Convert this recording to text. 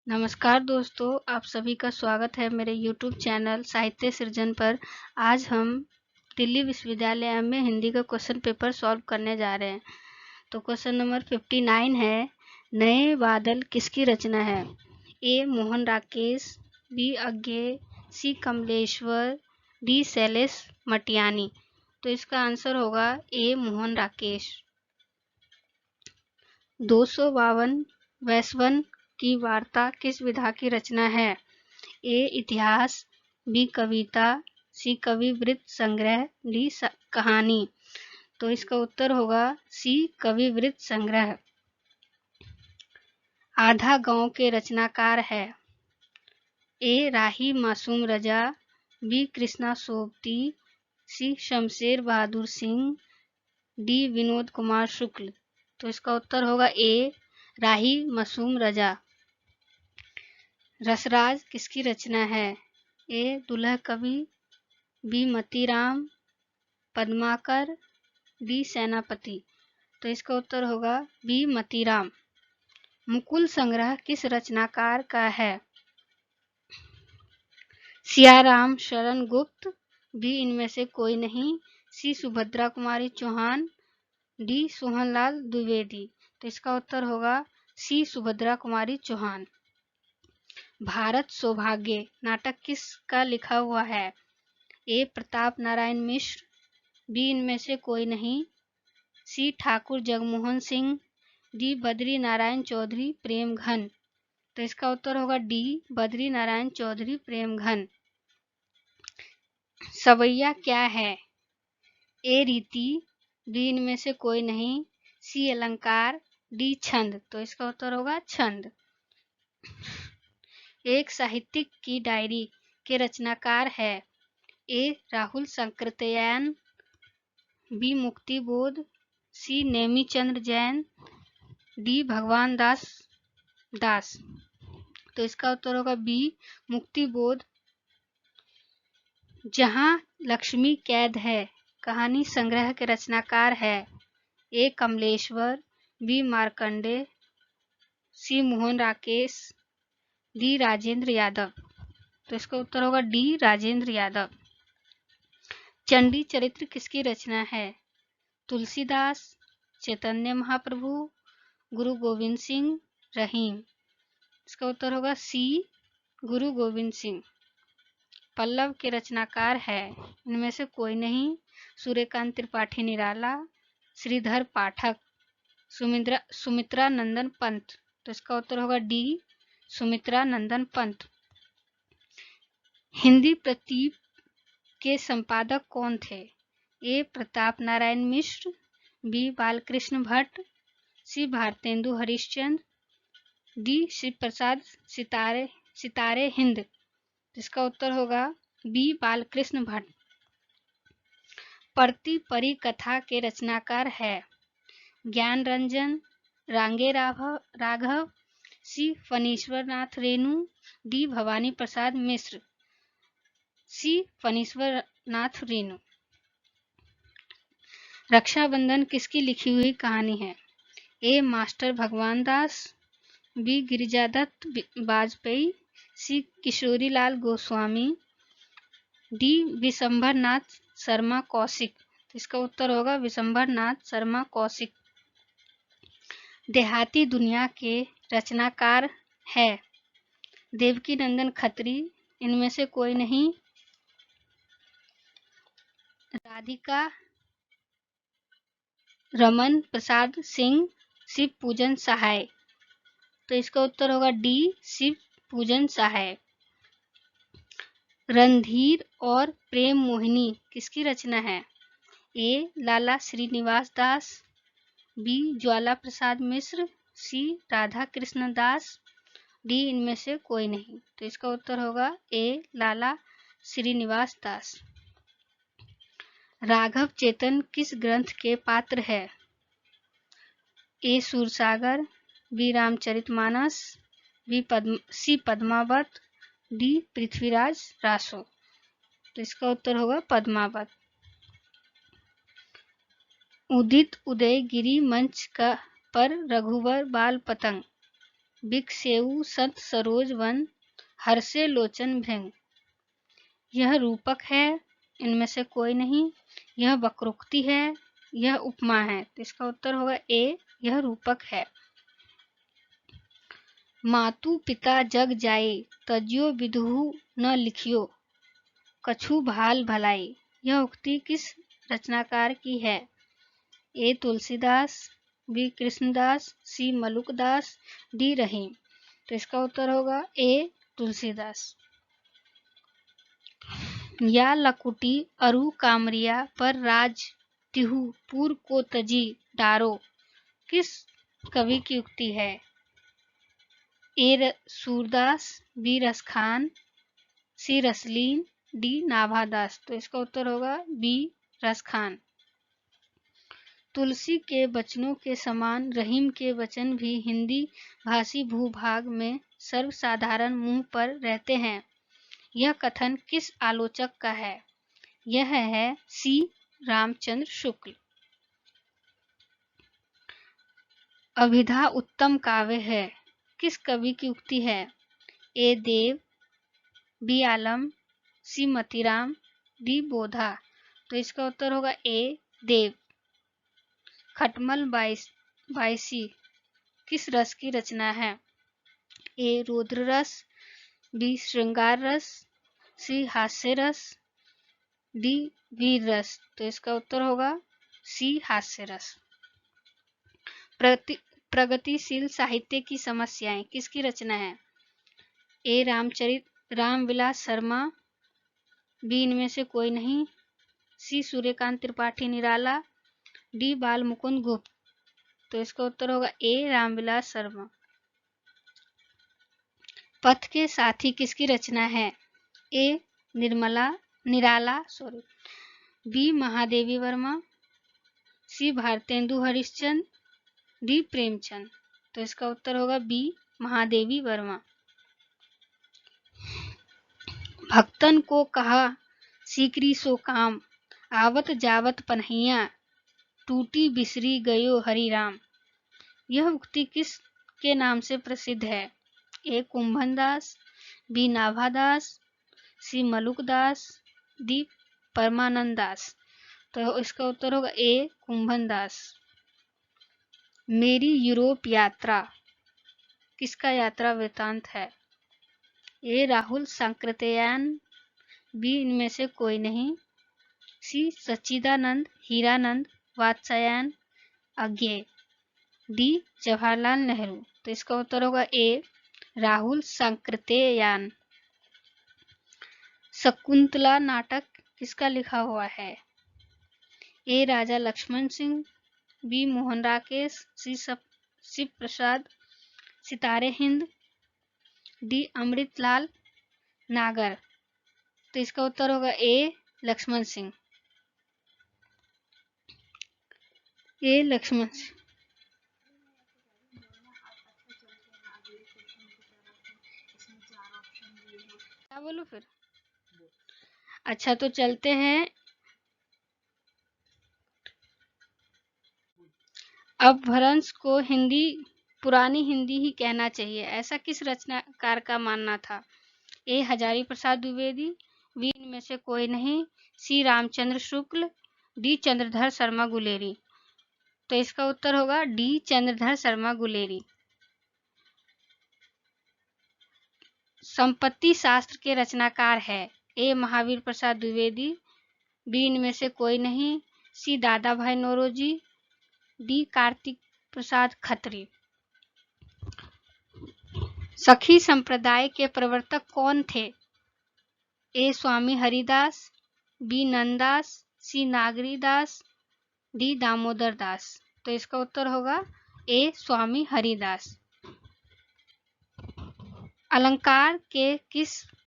नमस्कार दोस्तों, आप सभी का स्वागत है मेरे YouTube चैनल साहित्य सृजन पर। आज हम दिल्ली विश्वविद्यालय में हिंदी का क्वेश्चन पेपर सॉल्व करने जा रहे हैं। तो क्वेश्चन नंबर 59 है, नए बादल किसकी रचना है? ए मोहन राकेश, बी अज्ञे, सी कमलेश्वर, डी शैलेश मटियानी। तो इसका आंसर होगा ए मोहन राकेश। 252 वैश्वन की वार्ता किस विधा की रचना है? ए इतिहास, बी कविता, सी कवि वृत्त संग्रह, डी कहानी। तो इसका उत्तर होगा सी कवि वृत्त संग्रह। आधा गांव के रचनाकार है? ए राही मासूम रजा, बी कृष्णा सोबती, सी शमशेर बहादुर सिंह, डी विनोद कुमार शुक्ल। तो इसका उत्तर होगा ए राही मासूम रजा। रसराज किसकी रचना है? ए दुल्हा कवि, बी मतीराम, पद्माकर, डी सेनापति। तो इसका उत्तर होगा बी मतीराम। मुकुल संग्रह किस रचनाकार का है? सियाराम शरण गुप्त, बी इनमें से कोई नहीं, सी सुभद्रा कुमारी चौहान, डी सोहनलाल द्विवेदी। तो इसका उत्तर होगा सी सुभद्रा कुमारी चौहान। भारत सौभाग्य नाटक किसका लिखा हुआ है? ए प्रताप नारायण मिश्र, बी इनमें से कोई नहीं, सी ठाकुर जगमोहन सिंह, डी बद्री नारायण चौधरी प्रेम घन। तो इसका उत्तर होगा डी बद्री नारायण चौधरी प्रेम घन। सवैया क्या है? ए रीति, बी इनमें से कोई नहीं, सी अलंकार, डी छंद। तो इसका उत्तर होगा छंद। एक साहित्यिक की डायरी के रचनाकार है? ए राहुल संकृत्यायन, बी मुक्ति बोध, सी नेमीचंद्र जैन, डी भगवान दास। तो इसका उत्तर होगा बी मुक्ति बोध। जहां लक्ष्मी कैद है कहानी संग्रह के रचनाकार है? ए कमलेश्वर, बी मार्कंडे, सी मोहन राकेश, डी राजेंद्र यादव। तो इसका उत्तर होगा डी राजेंद्र यादव। चंडी चरित्र किसकी रचना है? तुलसीदास, चैतन्य महाप्रभु, गुरु गोविंद सिंह, रहीम। इसका उत्तर होगा सी गुरु गोविंद सिंह। पल्लव के रचनाकार है? इनमें से कोई नहीं, सूर्यकांत त्रिपाठी निराला, श्रीधर पाठक, सुमित्रा नंदन पंत। तो इसका उत्तर होगा डी सुमित्रा नंदन पंत। हिंदी प्रतीप के संपादक कौन थे? ए प्रताप नारायण मिश्र, बी बालकृष्ण भट्ट, सी भारतेंदु हरिश्चंद्र, डी शिव प्रसाद सितारे हिंद। इसका उत्तर होगा बी बालकृष्ण भट्ट। परती परी कथा के रचनाकार है? ज्ञान रंजन, रांगे राघव, सी फणीश्वर नाथ रेणु, डी भवानी प्रसाद मिश्र, सी फणीश्वर नाथ रेणु। रक्षाबंधन किसकी लिखी हुई कहानी है? ए मास्टर भगवान दास, बी गिरिजादत्त वाजपेयी, सी किशोरीलाल गोस्वामी, डी विशंभर नाथ शर्मा कौशिक। इसका उत्तर होगा विशंभर नाथ शर्मा कौशिक। देहाती दुनिया के रचनाकार है? देवकी नंदन खत्री, इनमें से कोई नहीं, राधिका रमन प्रसाद सिंह, शिव पूजन सहाय। तो इसका उत्तर होगा डी शिव पूजन सहाय। रणधीर और प्रेम मोहिनी किसकी रचना है? ए लाला श्रीनिवास दास, बी ज्वाला प्रसाद मिश्र, सी राधा कृष्ण दास, डी इनमें से कोई नहीं। तो इसका उत्तर होगा ए लाला श्रीनिवास दास। राघव चेतन किस ग्रंथ के पात्र है? ए सूरसागर, बी रामचरितमानस, सी पद्मावत, डी पृथ्वीराज रासो। तो इसका उत्तर होगा पद्मावत। उदित उदय गिरी मंच पर रघुवर बाल पतंग, बिकसेऊ संत सरोज वन, हर्षे लोचन भृंग। यह रूपक है, इनमें से कोई नहीं। यह वक्रोक्ति है, यह उपमा है। तो इसका उत्तर होगा ए, यह रूपक है। मातु पिता जग जाए, तज्यो विदुहु न लिखियो, कछु भाल भलाई। यह उक्ति किस रचनाकार की है? ए तुलसीदास, बी कृष्णदास, सी मलुकदास, डी रहीम। तो इसका उत्तर होगा ए तुलसीदास। या लकुटी अरु कामरिया पर राज तिहु पूर को तजी डारो, किस कवि की उक्ति है? ए सूरदास, बी रसखान, सी रसलीन, डी नाभादास। तो इसका उत्तर होगा बी रसखान। तुलसी के वचनों के समान रहीम के वचन भी हिंदी भाषी भूभाग में सर्वसाधारण मुंह पर रहते हैं। यह कथन किस आलोचक का है? यह है सी रामचंद्र शुक्ल। अभिधा उत्तम काव्य है, किस कवि की उक्ति है? ए देव, बी आलम, सी मतीराम, डी बोधा। तो इसका उत्तर होगा ए देव। खटमल बाईसी किस रस की रचना है? ए रुद्र रस, बी श्रृंगार रस, सी हास्य रस, डी वीर रस। तो इसका उत्तर होगा सी हास्य रस। प्रगतिशील साहित्य की समस्याएं किसकी रचना है? ए रामचरित रामविलास शर्मा, बी इनमें से कोई नहीं, सी सूर्यकांत त्रिपाठी निराला, डी बाल मुकुंद गुप्त। तो इसका उत्तर होगा ए रामविलास शर्मा। पथ के साथी किसकी रचना है? ए निराला, बी महादेवी वर्मा, सी भारतेंदु हरिश्चंद्र, डी प्रेमचंद। तो इसका उत्तर होगा बी महादेवी वर्मा। भक्तन को कहा सीकरी सो काम, आवत जावत पन्हैया, टूटी बिसरी गयो हरि राम। यह उक्ति किस के नाम से प्रसिद्ध है? ए कुंभनदास, बी नाभादास, सी मलुकदास, डी परमानंद दास। तो इसका उत्तर होगा ए कुंभनदास। मेरी यूरोप यात्रा किसका यात्रा वृतांत है? ए राहुल सांकृत्यायन, बी इनमें से कोई नहीं, सी सच्चिदानंद हीरानंद वात्स्यायन अज्ञेय, डी जवाहरलाल नेहरू। तो इसका उत्तर होगा ए राहुल सांकृत्यायन। शकुंतला नाटक किसका लिखा हुआ है? ए राजा लक्ष्मण सिंह, बी मोहन राकेश, सी शिव प्रसाद सितारे हिंद, डी अमृतलाल नागर। तो इसका उत्तर होगा ए लक्ष्मण सिंह। ए लक्ष्मण सिंह। क्या बोलूं फिर? अच्छा तो चलते हैं। अपभ्रंश को पुरानी हिंदी ही कहना चाहिए, ऐसा किस रचनाकार का मानना था? ए हजारी प्रसाद द्विवेदी, बी इनमें से कोई नहीं, सी रामचंद्र शुक्ल, डी चंद्रधर शर्मा गुलेरी। तो इसका उत्तर होगा डी चंद्रधर शर्मा गुलेरी। संपत्ति शास्त्र के रचनाकार है? ए महावीर प्रसाद द्विवेदी, बी इनमें से कोई नहीं, सी दादा भाई नौरोजी, डी कार्तिक प्रसाद खत्री। सखी संप्रदाय के प्रवर्तक कौन थे? ए स्वामी हरिदास, बी नंददास, सी नागरीदास, डी दामोदर दास। तो इसका उत्तर होगा ए स्वामी हरिदास। अलंकार के किस